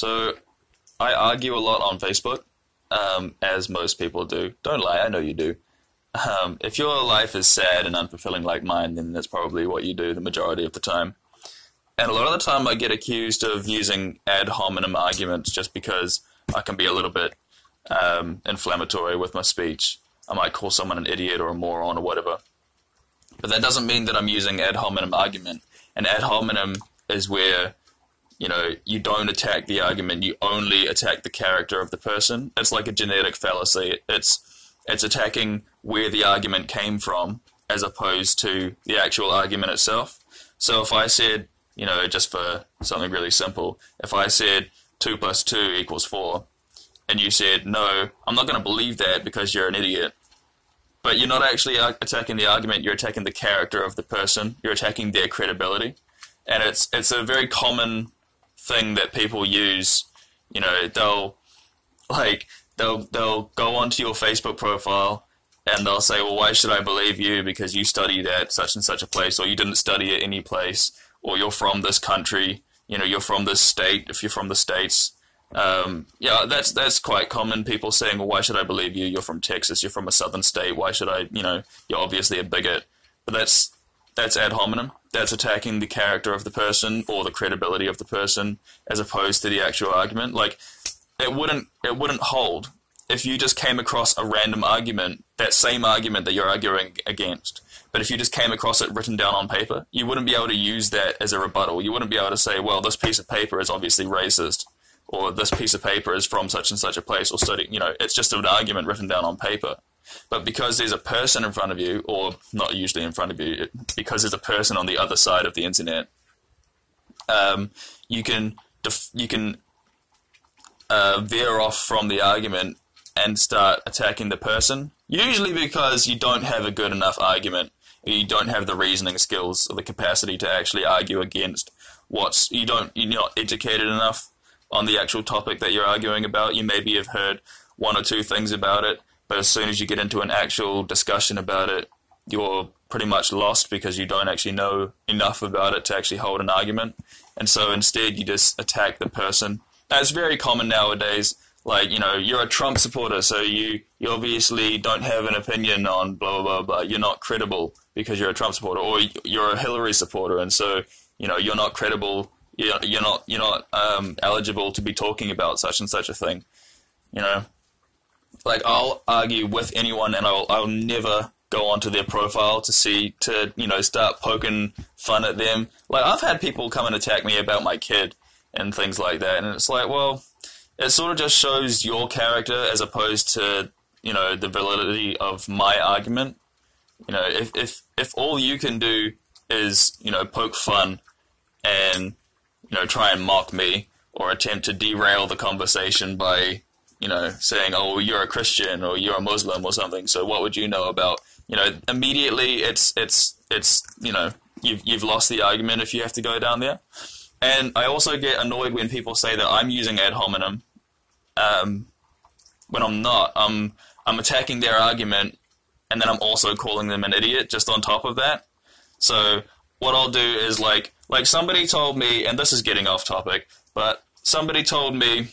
So I argue a lot on Facebook, as most people do. Don't lie, I know you do. If your life is sad and unfulfilling like mine, then that's probably what you do the majority of the time. And a lot of the time I get accused of using ad hominem arguments just because I can be a little bit inflammatory with my speech. I might call someone an idiot or a moron or whatever. But that doesn't mean that I'm using ad hominem argument. And ad hominem is where, you don't attack the argument, you only attack the character of the person. It's like a genetic fallacy. It's attacking where the argument came from as opposed to the actual argument itself. So if I said, just for something really simple, if I said 2 plus 2 equals 4, and you said, no, I'm not going to believe that because you're an idiot. But you're not actually attacking the argument, you're attacking the character of the person, you're attacking their credibility. And it's a very common thing that people use. They'll go onto your Facebook profile and they'll say, well, why should I believe you because you studied at such and such a place, or you didn't study at any place, or you're from this country, you're from this state if you're from the States. That's quite common. People saying, well, why should I believe you? You're from Texas, you're from a southern state, why should I, you're obviously a bigot. But that's ad hominem. That's attacking the character of the person or the credibility of the person as opposed to the actual argument. Like, it wouldn't hold if you just came across a random argument, that same argument that you're arguing against. But if you just came across it written down on paper, you wouldn't be able to use that as a rebuttal. You wouldn't be able to say, well, this piece of paper is obviously racist, or this piece of paper is from such and such a place, or study. It's just an argument written down on paper. But because there's a person in front of you, or not usually in front of you, because there's a person on the other side of the internet, you can veer off from the argument and start attacking the person. Usually because you don't have a good enough argument, or you don't have the reasoning skills or the capacity to actually argue against you're not educated enough on the actual topic that you're arguing about. You maybe have heard 1 or 2 things about it, but as soon as you get into an actual discussion about it, you're pretty much lost because you don't actually know enough about it to actually hold an argument. And so instead you just attack the person. Now, it's very common nowadays, like, you're a Trump supporter, so you obviously don't have an opinion on blah, blah, blah, blah. You're not credible because you're a Trump supporter, or you're a Hillary supporter, and so, you're not credible, you're not eligible to be talking about such and such a thing, Like, I'll argue with anyone, and I'll never go onto their profile to start poking fun at them. Like, I've had people come and attack me about my kid and things like that, and it's like, well, it sort of just shows your character as opposed to, the validity of my argument. If all you can do is, poke fun and, try and mock me or attempt to derail the conversation by, saying, oh, you're a Christian or you're a Muslim or something, so what would you know about, immediately it's you've lost the argument if you have to go down there. And I also get annoyed when people say that I'm using ad hominem, when I'm not. I'm attacking their argument, and then I'm also calling them an idiot just on top of that. So what I'll do is, like somebody told me, and this is getting off topic, but somebody told me,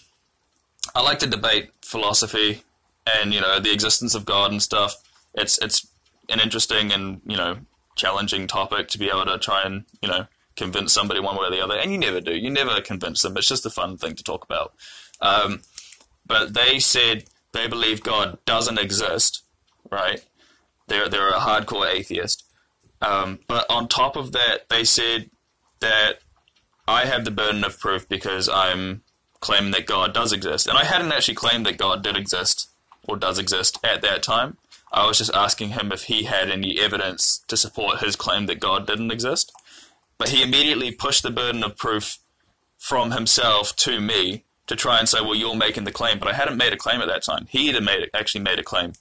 I like to debate philosophy and, the existence of God and stuff. It's an interesting and, challenging topic to be able to try and, convince somebody one way or the other. And you never do. You never convince them. It's just a fun thing to talk about. But they said they believe God doesn't exist, right? They're a hardcore atheist. But on top of that, they said that I have the burden of proof because I'm claiming that God does exist. And I hadn't actually claimed that God did exist or does exist at that time. I was just asking him if he had any evidence to support his claim that God didn't exist. But he immediately pushed the burden of proof from himself to me to try and say, well, you're making the claim. But I hadn't made a claim at that time. He had actually made a claim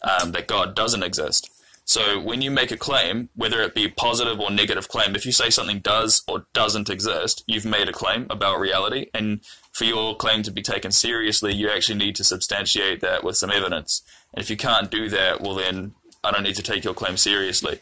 that God doesn't exist. So when you make a claim, whether it be a positive or negative claim, if you say something does or doesn't exist, you've made a claim about reality. And for your claim to be taken seriously, you actually need to substantiate that with some evidence. And if you can't do that, well then I don't need to take your claim seriously.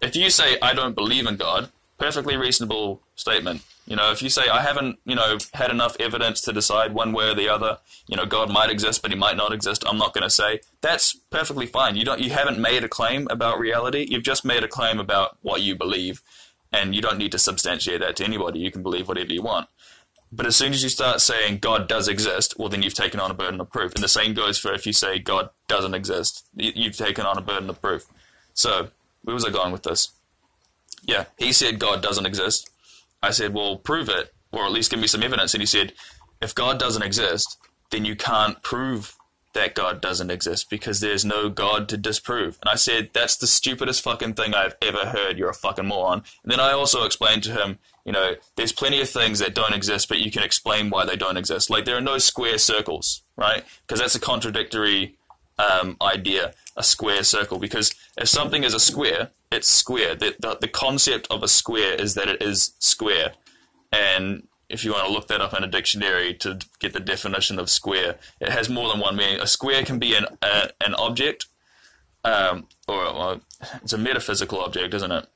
If you say, I don't believe in God, Perfectly reasonable statement. You know, if you say, I haven't, you know, had enough evidence to decide one way or the other, you know, God might exist, but he might not exist, I'm not going to say, that's perfectly fine. You haven't made a claim about reality, you've just made a claim about what you believe, and you don't need to substantiate that to anybody. You can believe whatever you want. But as soon as you start saying God does exist, well, then you've taken on a burden of proof. And the same goes for if you say God doesn't exist. You've taken on a burden of proof. So, where was I going with this? Yeah, he said God doesn't exist. I said, well, prove it, or at least give me some evidence. And he said, if God doesn't exist, then you can't prove that God doesn't exist because there's no God to disprove. And I said, that's the stupidest fucking thing I've ever heard. You're a fucking moron. And then I also explained to him, you know, there's plenty of things that don't exist, but you can explain why they don't exist. Like, there are no square circles, right? Because that's a contradictory idea, a square circle. Because if something is a square, it's square. The concept of a square is that it is square. And if you want to look that up in a dictionary to get the definition of square, it has more than one meaning. A square can be an object, or it's a metaphysical object, isn't it?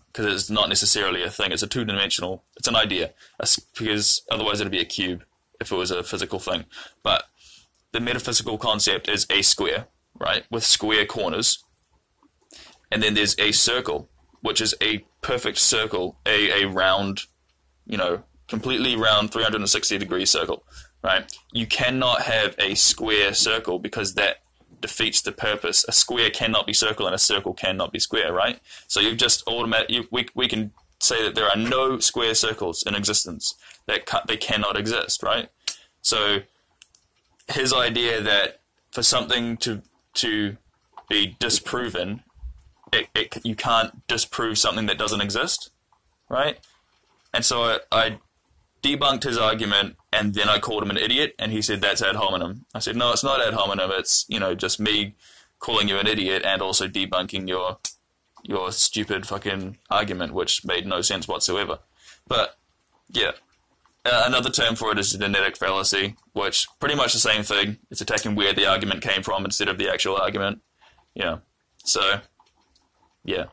Because it's not necessarily a thing. It's a two-dimensional, it's an idea. Because otherwise it'd be a cube if it was a physical thing. But the metaphysical concept is a square, right, with square corners. And then there's a circle, which is a perfect circle, a round, you know, completely round 360-degree circle, right? You cannot have a square circle because that defeats the purpose. A square cannot be circle and a circle cannot be square, right? So you've just we can say that there are no square circles in existence. They cannot exist, right? So his idea that for something to be disproven, you can't disprove something that doesn't exist, right? And so I debunked his argument, and then I called him an idiot, and he said that's ad hominem. I said, no, it's not ad hominem, it's, you know, just me calling you an idiot and also debunking your stupid fucking argument, which made no sense whatsoever. But, yeah. Another term for it is genetic fallacy, which pretty much the same thing. It's attacking where the argument came from instead of the actual argument. Yeah. So, yeah.